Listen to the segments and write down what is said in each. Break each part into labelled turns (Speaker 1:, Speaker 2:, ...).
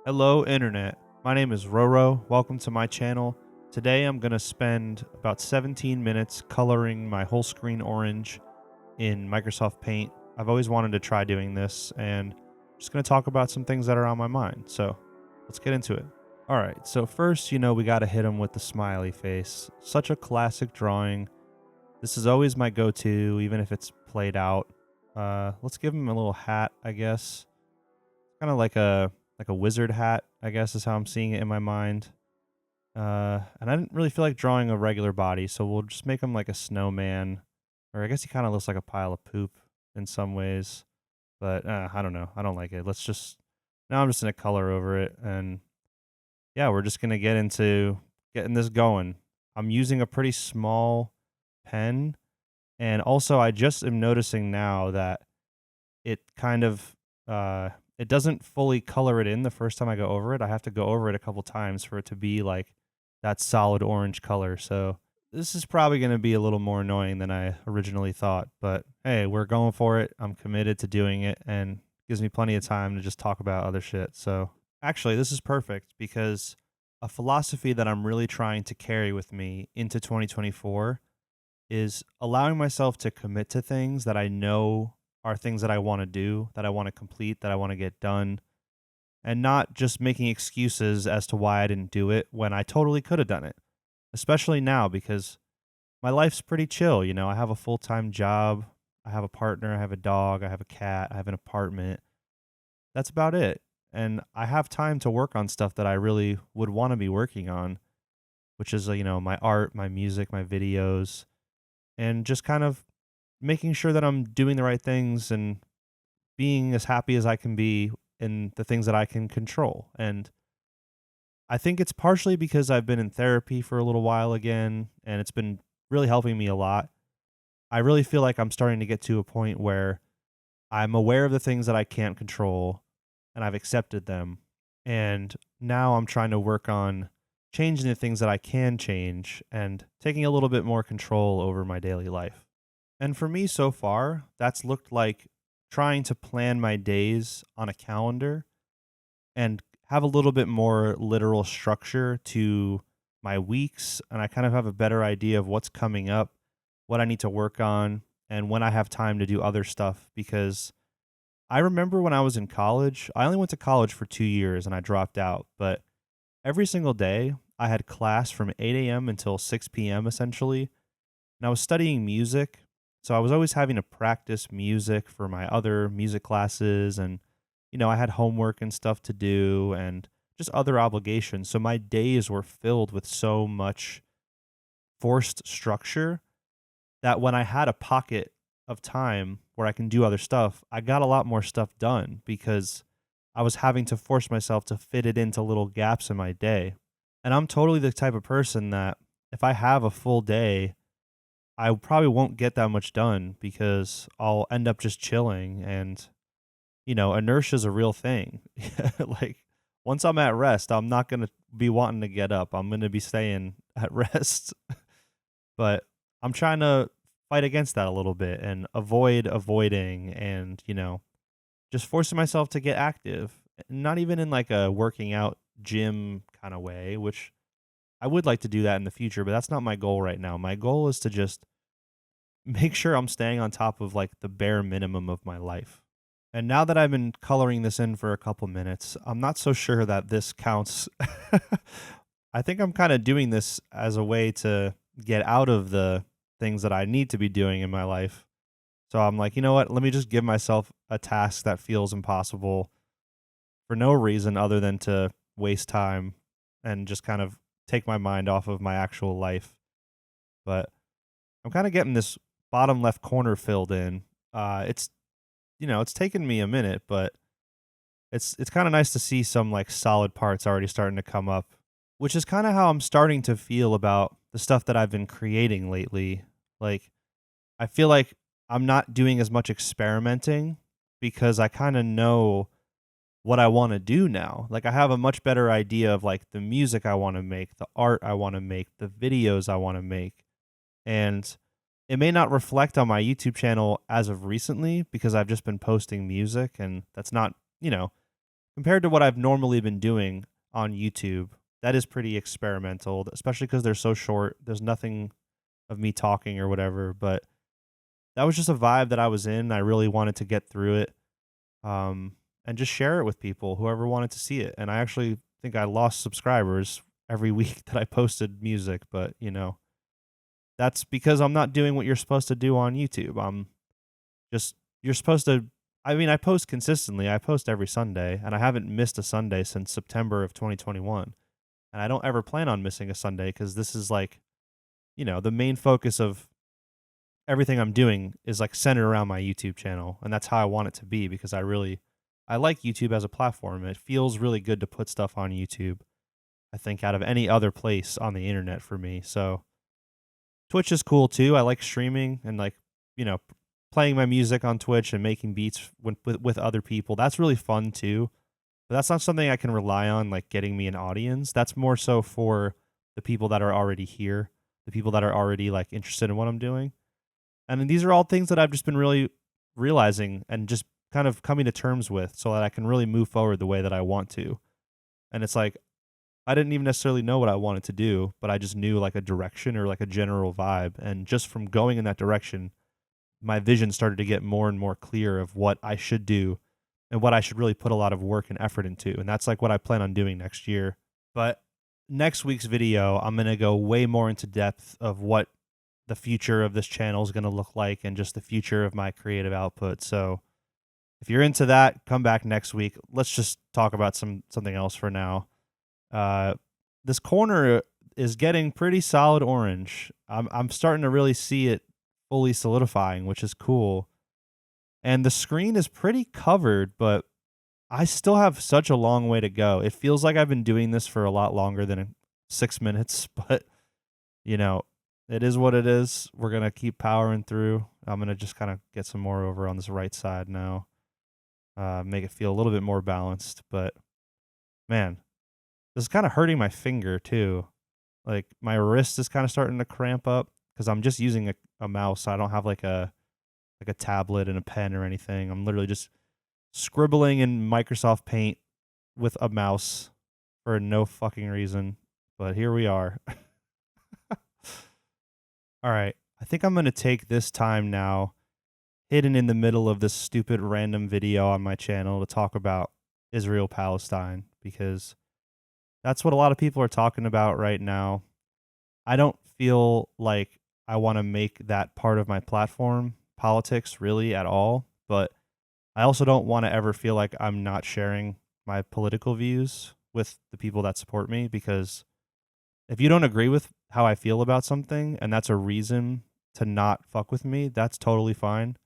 Speaker 1: Hello, Internet. My name is Roro. Welcome to my channel. Today I'm going to spend about 17 minutes coloring my whole screen orange in Microsoft Paint. I've always wanted to try doing this and I'm just going to talk about some things that are on my mind. So let's get into it. All right. So, first, we got to hit him with the smiley face. Such a classic drawing. This is always my go to, even if it's played out. Let's give him a little hat, I guess. Kind of like a wizard hat, I guess is how I'm seeing it in my mind. And I didn't really feel like drawing a regular body, so we'll just make him like a snowman, or I guess he kind of looks like a pile of poop in some ways. But I don't know. I don't like it. Let's just now I'm just gonna color over it, and yeah, we're just gonna get into getting this going. I'm using a pretty small pen, and also I just am noticing now that it kind of it doesn't fully color it in the first time I go over it. I have to go over it a couple times for it to be like that solid orange color. So this is probably going to be a little more annoying than I originally thought, but hey, we're going for it. I'm committed to doing it and gives me plenty of time to just talk about other shit. So actually, this is perfect because a philosophy that I'm really trying to carry with me into 2024 is allowing myself to commit to things that I know are things that I want to do, that I want to complete, that I want to get done, and not just making excuses as to why I didn't do it when I totally could have done it. Especially now because my life's pretty chill. I have a full time job, I have a partner, I have a dog, I have a cat, I have an apartment. That's about it. And I have time to work on stuff that I really would want to be working on, which is, my art, my music, my videos, and just kind of making sure that I'm doing the right things and being as happy as I can be in the things that I can control. And I think it's partially because I've been in therapy for a little while again, and it's been really helping me a lot. I really feel like I'm starting to get to a point where I'm aware of the things that I can't control and I've accepted them. And now I'm trying to work on changing the things that I can change and taking a little bit more control over my daily life. And for me so far, that's looked like trying to plan my days on a calendar and have a little bit more literal structure to my weeks. And I kind of have a better idea of what's coming up, what I need to work on, and when I have time to do other stuff. Because I remember when I was in college, I only went to college for 2 years and I dropped out. But every single day, I had class from 8 a.m. until 6 p.m. essentially, and I was studying music. So I was always having to practice music for my other music classes. And, I had homework and stuff to do and just other obligations. So my days were filled with so much forced structure that when I had a pocket of time where I can do other stuff, I got a lot more stuff done because I was having to force myself to fit it into little gaps in my day. And I'm totally the type of person that if I have a full day, I probably won't get that much done because I'll end up just chilling and inertia is a real thing. Like once I'm at rest, I'm not going to be wanting to get up. I'm going to be staying at rest. But I'm trying to fight against that a little bit and avoid avoiding and, just forcing myself to get active. Not even in like a working out gym kind of way, which I would like to do that in the future, but that's not my goal right now. My goal is to just make sure I'm staying on top of like the bare minimum of my life. And now that I've been coloring this in for a couple minutes, I'm not so sure that this counts. I think I'm kind of doing this as a way to get out of the things that I need to be doing in my life. So I'm like, you know what? Let me just give myself a task that feels impossible for no reason other than to waste time and just kind of take my mind off of my actual life. But I'm kind of getting this bottom left corner filled in. It's taken me a minute, but it's kind of nice to see some like solid parts already starting to come up, which is kind of how I'm starting to feel about the stuff that I've been creating lately. Like I feel like I'm not doing as much experimenting because I kind of know what I want to do now. Like I have a much better idea of like the music I want to make, the art I want to make, the videos I want to make. And it may not reflect on my YouTube channel as of recently because I've just been posting music and that's not, compared to what I've normally been doing on YouTube, that is pretty experimental, especially because they're so short. There's nothing of me talking or whatever, but that was just a vibe that I was in. I really wanted to get through it, and just share it with people, whoever wanted to see it. And I actually think I lost subscribers every week that I posted music, but that's because I'm not doing what you're supposed to do on YouTube. Just you're supposed to. I mean, I post consistently. I post every Sunday, and I haven't missed a Sunday since September of 2021. And I don't ever plan on missing a Sunday because this is like, the main focus of everything I'm doing is like centered around my YouTube channel, and that's how I want it to be because I like YouTube as a platform. It feels really good to put stuff on YouTube. I think out of any other place on the internet for me. So Twitch is cool too. I like streaming and like, you know, playing my music on Twitch and making beats with other people. That's really fun too. But that's not something I can rely on like getting me an audience. That's more so for the people that are already here, the people that are already like interested in what I'm doing. And these are all things that I've just been really realizing and just kind of coming to terms with so that I can really move forward the way that I want to. And it's like I didn't even necessarily know what I wanted to do, but I just knew like a direction or like a general vibe. And just from going in that direction, my vision started to get more and more clear of what I should do and what I should really put a lot of work and effort into. And that's like what I plan on doing next year. But next week's video, I'm going to go way more into depth of what the future of this channel is going to look like and just the future of my creative output. So if you're into that, come back next week. Let's just talk about something else for now. This corner is getting pretty solid orange. I'm starting to really see it fully solidifying, which is cool. And the screen is pretty covered, but I still have such a long way to go. It feels like I've been doing this for a lot longer than 6 minutes, but it is what it is. We're going to keep powering through. I'm going to just kind of get some more over on this right side now. Make it feel a little bit more balanced, but man, this is kind of hurting my finger too. Like my wrist is kind of starting to cramp up because I'm just using a mouse. I don't have like a tablet and a pen or anything. I'm literally just scribbling in Microsoft Paint with a mouse for no fucking reason. But here we are. All right. I think I'm going to take this time now, hidden in the middle of this stupid random video on my channel, to talk about Israel-Palestine, because that's what a lot of people are talking about right now. I don't feel like I want to make that part of my platform, politics, really at all. But I also don't want to ever feel like I'm not sharing my political views with the people that support me, because if you don't agree with how I feel about something and that's a reason to not fuck with me, that's totally fine.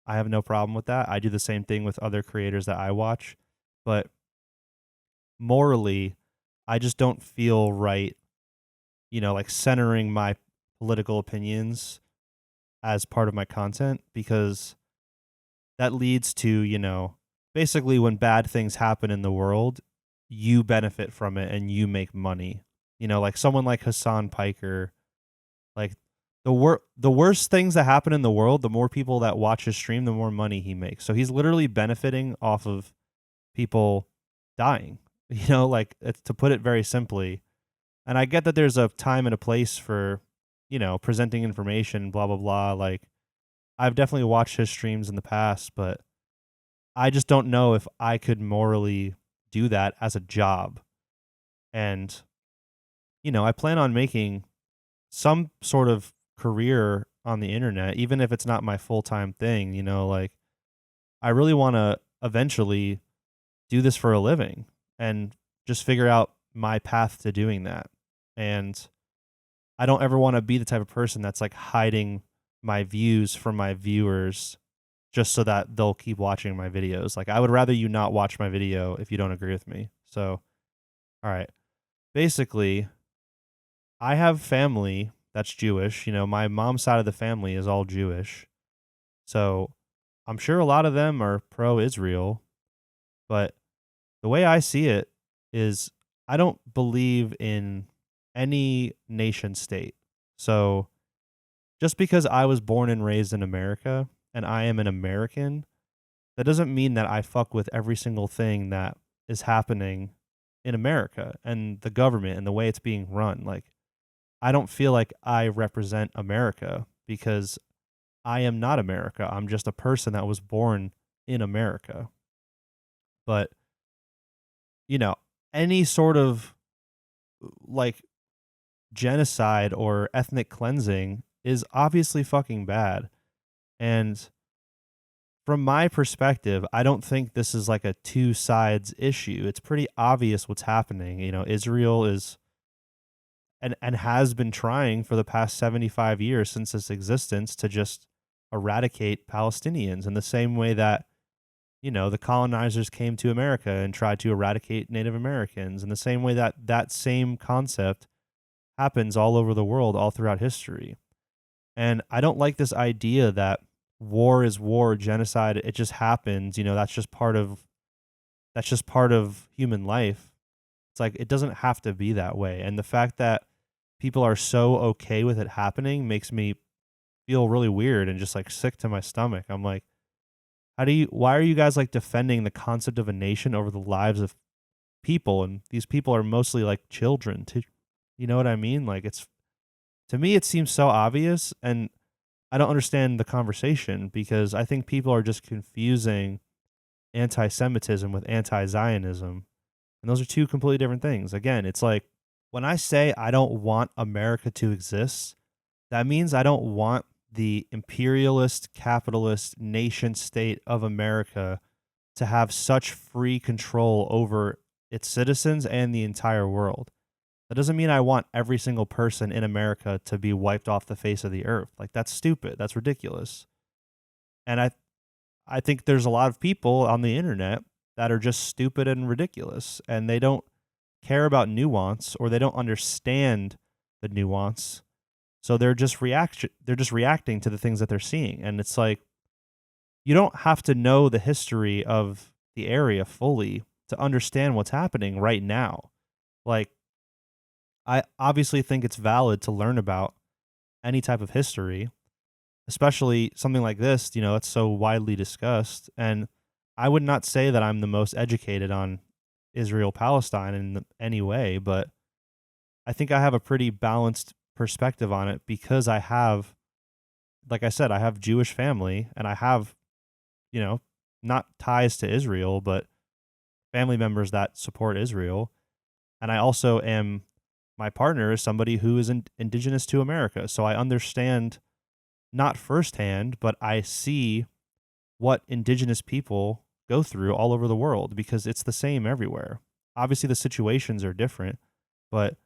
Speaker 1: I have no problem with that. I do the same thing with other creators that I watch. But morally, I just don't feel right, like centering my political opinions as part of my content, because that leads to, basically when bad things happen in the world, you benefit from it and you make money. Like someone like Hassan Piker, like the worst things that happen in the world, the more people that watch his stream, the more money he makes. So he's literally benefiting off of people dying, like to put it very simply. And I get that there's a time and a place for, presenting information, blah, blah, blah. Like I've definitely watched his streams in the past, but I just don't know if I could morally do that as a job. And, I plan on making some sort of career on the internet, even if it's not my full-time thing, like I really want to eventually do this for a living and just figure out my path to doing that. And I don't ever want to be the type of person that's like hiding my views from my viewers just so that they'll keep watching my videos. Like I would rather you not watch my video if you don't agree with me. So, all right. Basically, I have family that's Jewish. My mom's side of the family is all Jewish. So I'm sure a lot of them are pro-Israel, but the way I see it is I don't believe in any nation state. So just because I was born and raised in America and I am an American, that doesn't mean that I fuck with every single thing that is happening in America and the government and the way it's being run. Like, I don't feel like I represent America because I am not America. I'm just a person that was born in America. But, you know, any sort of like genocide or ethnic cleansing is obviously fucking bad. And from my perspective, I don't think this is like a two sides issue. It's pretty obvious what's happening. You know, Israel is and has been trying for the past 75 years since its existence to just eradicate Palestinians in the same way that, you know, the colonizers came to America and tried to eradicate Native Americans, in the same way that that same concept happens all over the world, all throughout history. And I don't like this idea that war is war, genocide, it just happens, you know, that's just part of human life. It's like it doesn't have to be that way. And the fact that people are so okay with it happening makes me feel really weird and just like sick to my stomach. I'm like, why are you guys like defending the concept of a nation over the lives of people? And these people are mostly like children too. You know what I mean? Like, it's, to me, it seems so obvious. And I don't understand the conversation because I think people are just confusing anti Semitism with anti Zionism. And those are two completely different things. Again, it's like when I say I don't want America to exist, that means I don't want the imperialist, capitalist nation state of America to have such free control over its citizens and the entire world. That doesn't mean I want every single person in America to be wiped off the face of the earth. Like, that's stupid. That's ridiculous. And I think there's a lot of people on the internet that are just stupid and ridiculous, and they don't care about nuance, or they don't understand the nuance. So they're just reacting to the things that they're seeing. And it's like, you don't have to know the history of the area fully to understand what's happening right now. Like, I obviously think it's valid to learn about any type of history, especially something like this, you know, it's so widely discussed. And I would not say that I'm the most educated on Israel Palestine in any way, but I think I have a pretty balanced perspective on it because I have, like I said, I have Jewish family and I have, you know, not ties to Israel, but family members that support Israel. And I also am, my partner is somebody who is indigenous to America. So I understand, not firsthand, but I see what indigenous people go through all over the world because it's the same everywhere. Obviously, the situations are different, but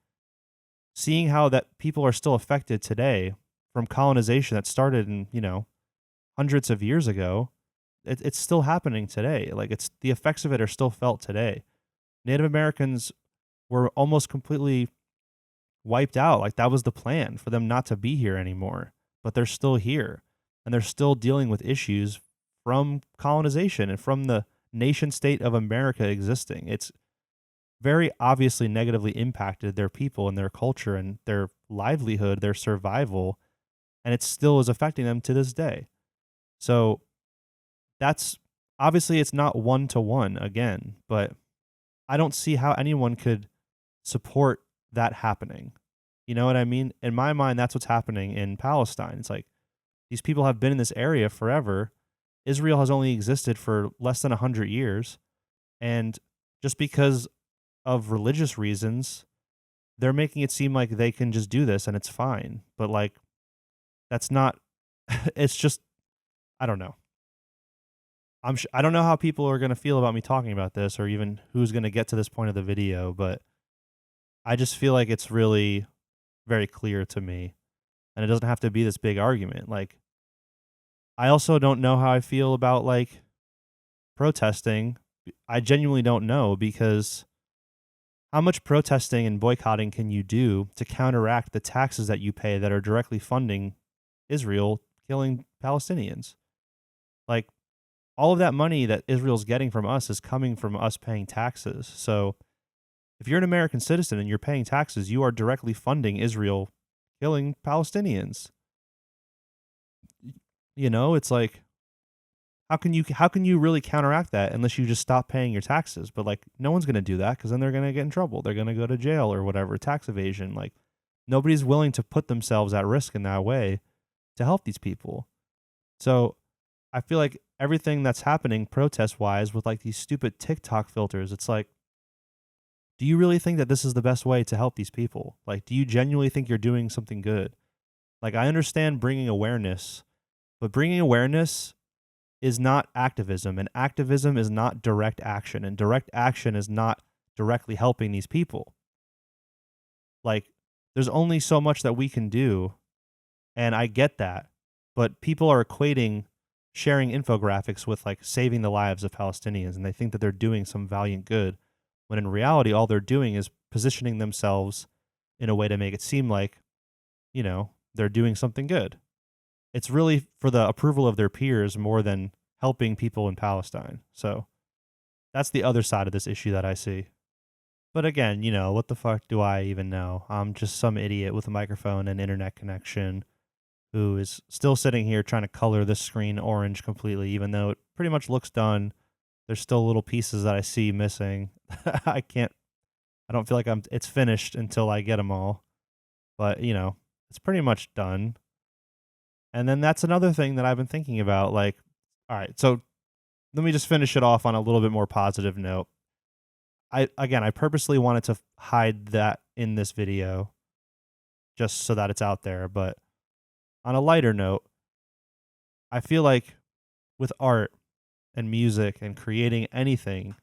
Speaker 1: seeing how that people are still affected today from colonization that started in, you know, hundreds of years ago, it's still happening today. Like, it's, the effects of it are still felt today. Native Americans were almost completely wiped out. Like, that was the plan for them not to be here anymore, but they're still here and they're still dealing with issues from colonization and from the nation state of America existing. It's very obviously negatively impacted their people and their culture and their livelihood, their survival, and it still is affecting them to this day. So that's, obviously it's not one to one again, but I don't see how anyone could support that happening. You know what I mean? In my mind, that's what's happening in Palestine. It's like these people have been in this area forever. Israel has only existed for less than 100 years. And just because of religious reasons, they're making it seem like they can just do this and it's fine. But like, that's not, it's just, I don't know. I don't know how people are going to feel about me talking about this or even who's going to get to this point of the video, but I just feel like it's really very clear to me and it doesn't have to be this big argument. Like, I also don't know how I feel about like protesting. I genuinely don't know because how much protesting and boycotting can you do to counteract the taxes that you pay that are directly funding Israel killing Palestinians? Like, all of that money that Israel's getting from us is coming from us paying taxes. So if you're an American citizen and you're paying taxes, you are directly funding Israel killing Palestinians. You know, it's like, how can you really counteract that unless you just stop paying your taxes? But like no one's going to do that because then they're going to get in trouble. They're going to go to jail or whatever, tax evasion. Like nobody's willing to put themselves at risk in that way to help these people. So I feel like everything that's happening protest wise with like these stupid TikTok filters, it's like, do you really think that this is the best way to help these people? Like, do you genuinely think you're doing something good? Like, I understand bringing awareness, but bringing awareness is not activism, and activism is not direct action, and direct action is not directly helping these people. Like, there's only so much that we can do, and I get that, but people are equating sharing infographics with like saving the lives of Palestinians, and they think that they're doing some valiant good, when in reality, all they're doing is positioning themselves in a way to make it seem like, they're doing something good. It's really for the approval of their peers more than helping people in Palestine. So that's the other side of this issue that I see. But again, what the fuck do I even know? I'm just some idiot with a microphone and internet connection who is still sitting here trying to color this screen orange completely, even though it pretty much looks done. There's still little pieces that I see missing. I don't feel like it's finished until I get them all. But, it's pretty much done. And then that's another thing that I've been thinking about. Like, all right, so let me just finish it off on a little bit more positive note. I purposely wanted to hide that in this video just so that it's out there. But on a lighter note, I feel like with art and music and creating anything,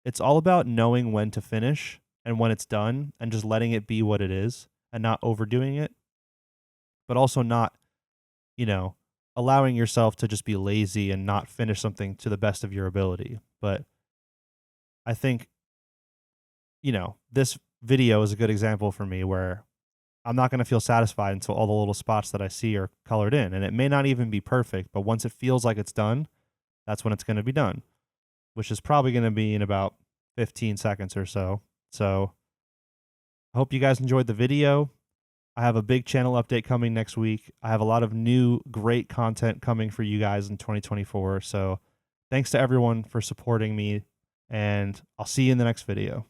Speaker 1: it's all about knowing when to finish and when it's done and just letting it be what it is and not overdoing it, but also not, allowing yourself to just be lazy and not finish something to the best of your ability. But I think, this video is a good example for me where I'm not going to feel satisfied until all the little spots that I see are colored in. And it may not even be perfect, but once it feels like it's done, that's when it's going to be done, which is probably going to be in about 15 seconds or so. So I hope you guys enjoyed the video. I have a big channel update coming next week. I have a lot of new great content coming for you guys in 2024. So thanks to everyone for supporting me, and I'll see you in the next video.